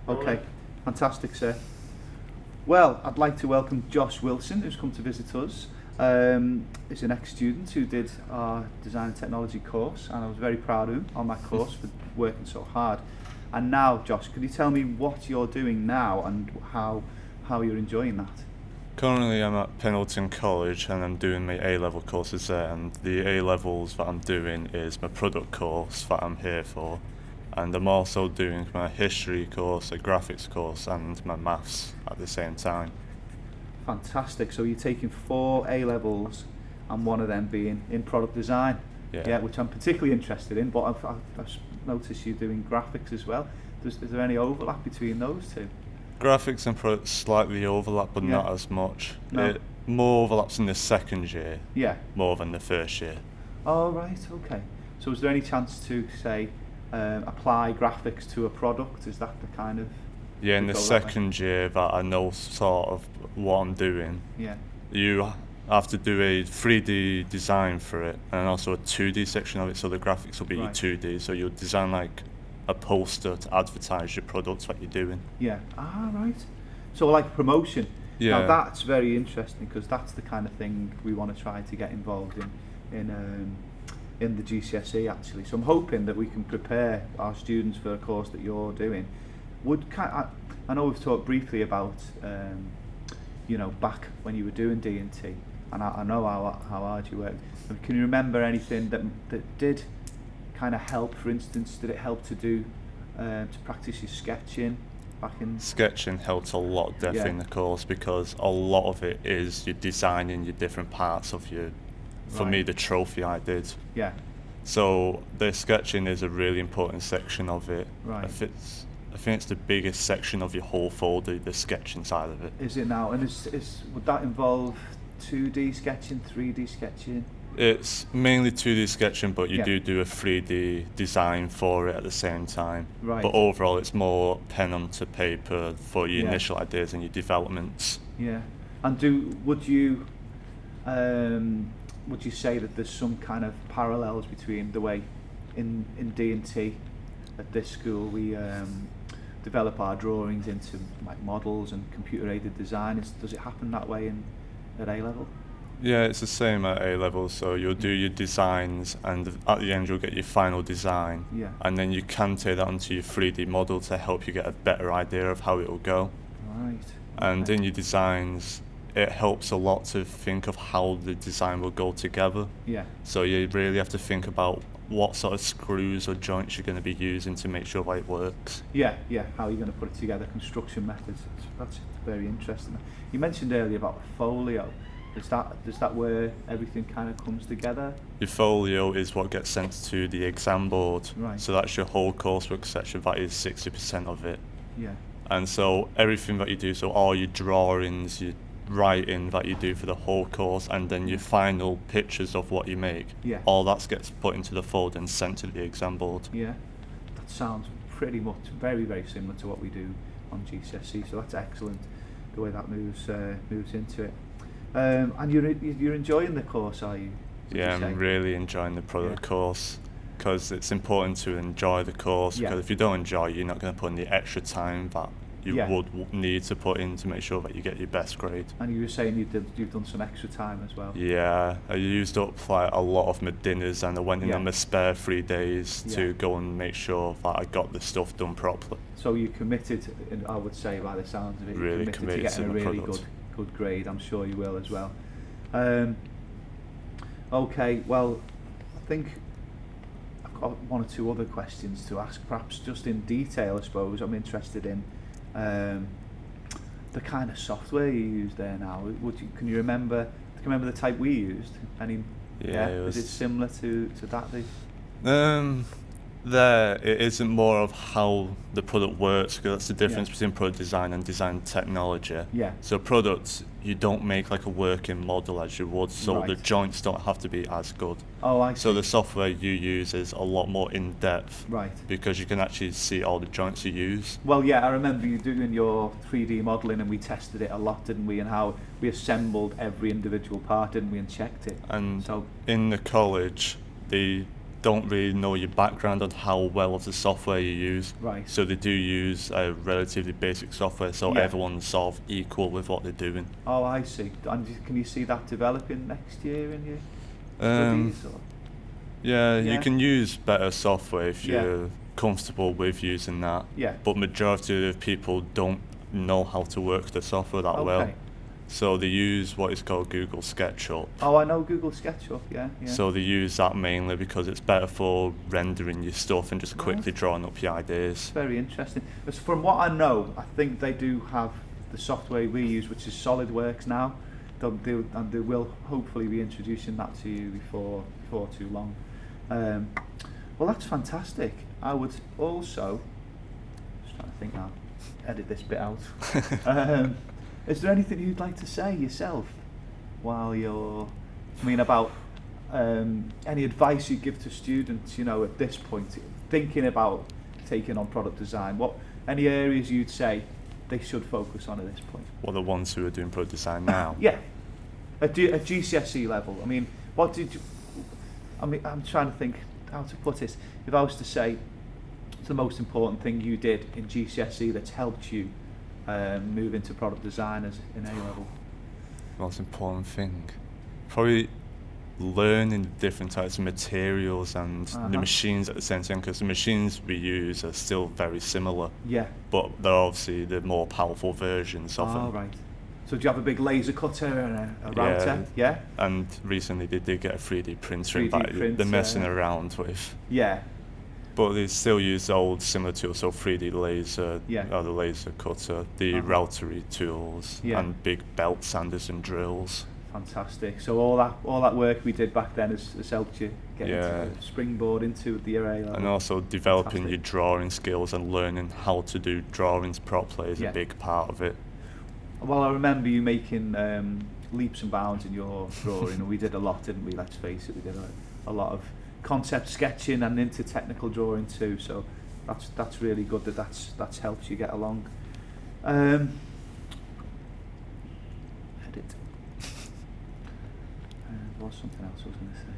Okay, fantastic, sir. Well, I'd like to welcome Josh Wilson, who's come to visit us. He's an ex-student who did our design and technology course, and I was very proud of him on that course for working so hard. And now, Josh, could you tell me what you're doing now and how you're enjoying that? Currently I'm at Pendleton College and I'm doing my A-level courses there, and the A-levels that I'm doing is my product course that I'm here for, and I'm also doing my history course, a graphics course and my maths at the same time. Fantastic. So you're taking 4 A-levels and one of them being in product design. Yeah. Which I'm particularly interested in, but I've noticed you doing graphics as well. Is there any overlap between those two? Graphics and product slightly overlap, but not as much. No. It more overlaps in the second year, more than the first year. Oh, right, okay. So is there any chance to, say, apply graphics to a product? Is that the kind of... Yeah, in the second year that I know sort of what I'm doing, you have to do a 3D design for it and also a 2D section of it, so the graphics will be 2D, so you'll design like a poster to advertise your products that you're doing. Yeah, right. So like promotion. Yeah. Now that's very interesting, because that's the kind of thing we want to try to get involved in the GCSE actually. So I'm hoping that we can prepare our students for a course that you're doing. I know we've talked briefly about back when you were doing D&T, and I know how hard you worked. Can you remember anything that did kind of help? For instance, did it help to do to practice your sketching back in? Sketching helped a lot definitely in the course, because a lot of it is you're designing your different parts of your, for me, the trophy I did. Yeah. So the sketching is a really important section of it. Right. I think it's the biggest section of your whole folder, the sketching side of it. Is it now? And would that involve 2D sketching, 3D sketching? It's mainly 2D sketching, but you do a 3D design for it at the same time. Right. But overall, it's more pen onto paper for your initial ideas and your developments. Yeah. And would you say that there's some kind of parallels between the way in D&T at this school we develop our drawings into like models and computer-aided design? Does it happen that way at A-level? Yeah, it's the same at A-level, so you'll do your designs and at the end you'll get your final design, and then you can take that onto your 3D model to help you get a better idea of how it will go. Right. And in your designs, it helps a lot to think of how the design will go together. Yeah. So you really have to think about what sort of screws or joints you're going to be using to make sure that it works. Yeah, how you're going to put it together, construction methods. That's very interesting. You mentioned earlier about the folio. Is that where everything kind of comes together? Your folio is what gets sent to the exam board. Right. So that's your whole coursework section. That is 60% of it. Yeah. And so everything that you do, so all your drawings, your writing that you do for the whole course, and then your final pictures of what you make, all that gets put into the folder and sent to the exam board. Yeah. That sounds pretty much very, very similar to what we do on GCSE. So that's excellent, the way that moves into it. And you're enjoying the course, are you? Yeah, I'm really enjoying the product course, because it's important to enjoy the course, because if you don't enjoy it, you're not going to put in the extra time that you would need to put in to make sure that you get your best grade. And you were saying you've done some extra time as well. Yeah, I used up like a lot of my dinners, and I went in on my spare 3 days to go and make sure that I got the stuff done properly. So you committed, I would say by the sounds of it, really committed to getting a really good grade. I'm sure you will as well. Okay, well, I think I've got 1 or 2 other questions to ask, perhaps just in detail. I suppose I'm interested in the kind of software you use there now. Can you remember the type we used? Is it similar to that? There, it isn't more of how the product works, because that's the difference between product design and design technology. Yeah. So products, you don't make like a working model as you would, so the joints don't have to be as good. Oh, I see. So the software you use is a lot more in-depth, because you can actually see all the joints you use. Well, yeah, I remember you doing your 3D modelling, and we tested it a lot, didn't we, and how we assembled every individual part, didn't we, and checked it. And in the college, don't really know your background on how well of the software you use. Right. So they do use a relatively basic software, so everyone's sort of equal with what they're doing. Oh, I see. And can you see that developing next year in your studies? Or? Yeah, you can use better software if you're comfortable with using that. Yeah. But majority of people don't know how to work the software that well. So they use what is called Google SketchUp. Oh, I know Google SketchUp, yeah. So they use that mainly because it's better for rendering your stuff and just quickly drawing up your ideas. Very interesting. As from what I know, I think they do have the software we use, which is SolidWorks now. And they will hopefully be introducing that to you before too long. Well, that's fantastic. I would also, just trying to think now, edit this bit out. Is there anything you'd like to say yourself while you're, about any advice you give to students, at this point, thinking about taking on product design? Any areas you'd say they should focus on at this point? Well, the ones who are doing product design now? Yeah, at GCSE level. What did you, I'm trying to think how to put this. If I was to say, it's the most important thing you did in GCSE that's helped you move into product design as in A-level? Most important thing? Probably learning different types of materials and the machines at the same time, because the machines we use are still very similar. Yeah. But they're obviously the more powerful versions of them. Right. So do you have a big laser cutter and a router? Yeah. And recently they did get a 3D printer they're messing around with. Yeah. But they still use old similar tools, so 3D laser, the laser cutter, the routery tools, and big belt sanders and drills. Fantastic. So all that work we did back then has helped you get into springboard into the array level. And also developing your drawing skills and learning how to do drawings properly is a big part of it. Well, I remember you making leaps and bounds in your drawing. We did a lot, didn't we? Let's face it, we did a lot of concept sketching and into technical drawing too. So that's really good that's helped you get along. Edit. There was something else I was going to say.